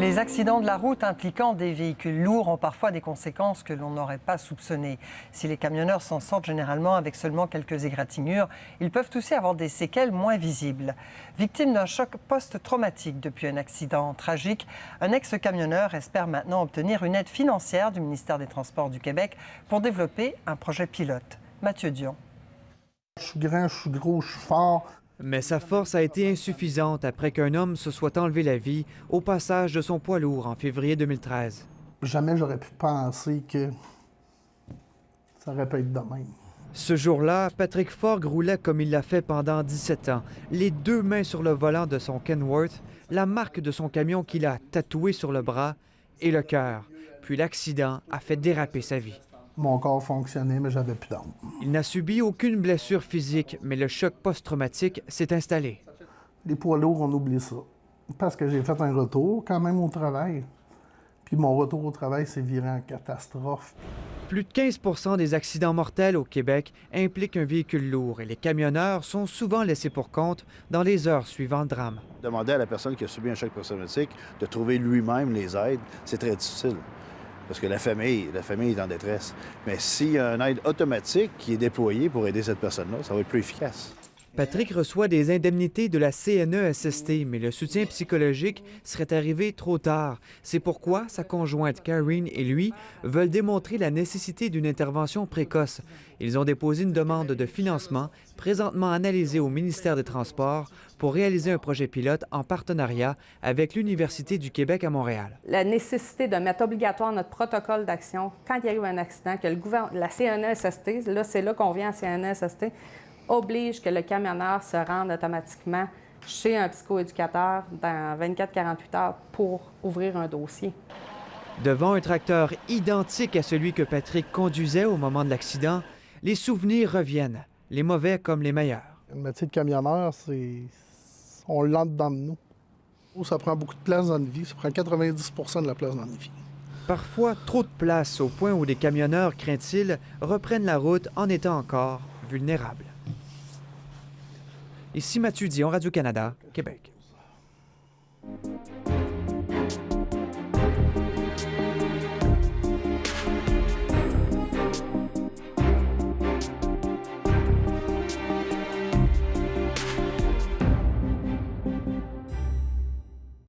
Les accidents de la route impliquant des véhicules lourds ont parfois des conséquences que l'on n'aurait pas soupçonnées. Si les camionneurs s'en sortent généralement avec seulement quelques égratignures, ils peuvent aussi avoir des séquelles moins visibles. Victime d'un choc post-traumatique depuis un accident tragique, un ex-camionneur espère maintenant obtenir une aide financière du ministère des Transports du Québec pour développer un projet pilote. Mathieu Dion. Je suis grand, je suis gros, je suis fort. Mais sa force a été insuffisante après qu'un homme se soit enlevé la vie au passage de son poids lourd en février 2013. Jamais j'aurais pu penser que ça aurait pu être de même. Ce jour-là, Patrick Forgue roulait comme il l'a fait pendant 17 ans, les deux mains sur le volant de son Kenworth, la marque de son camion qu'il a tatoué sur le bras et le cœur. Puis l'accident a fait déraper sa vie. Mon corps fonctionnait, mais j'avais plus d'âme. Il n'a subi aucune blessure physique, mais le choc post-traumatique s'est installé. Les poids lourds, on oublie ça. Parce que j'ai fait un retour quand même au travail. Puis mon retour au travail s'est viré en catastrophe. Plus de 15 des accidents mortels au Québec impliquent un véhicule lourd et les camionneurs sont souvent laissés pour compte dans les heures suivant le drame. Demander à la personne qui a subi un choc post-traumatique de trouver lui-même les aides, c'est très difficile. Parce que la famille est en détresse. Mais s'il y a une aide automatique qui est déployée pour aider cette personne-là, ça va être plus efficace. Patrick reçoit des indemnités de la CNESST, mais le soutien psychologique serait arrivé trop tard. C'est pourquoi sa conjointe Karine et lui veulent démontrer la nécessité d'une intervention précoce. Ils ont déposé une demande de financement, présentement analysée au ministère des Transports, pour réaliser un projet pilote en partenariat avec l'Université du Québec à Montréal. La nécessité de mettre obligatoire notre protocole d'action quand il arrive un accident, que la CNESST, là, c'est là qu'on vient à CNESST, oblige que le camionneur se rende automatiquement chez un psychoéducateur dans 24-48 heures pour ouvrir un dossier. Devant un tracteur identique à celui que Patrick conduisait au moment de l'accident, les souvenirs reviennent, les mauvais comme les meilleurs. Le métier de camionneur, on l'entre dans nous. Ça prend beaucoup de place dans une vie, ça prend 90 de la place dans une vie. Parfois trop de place au point où les camionneurs, craint-il, reprennent la route en étant encore vulnérables. Ici Mathieu Dion, Radio-Canada, Québec.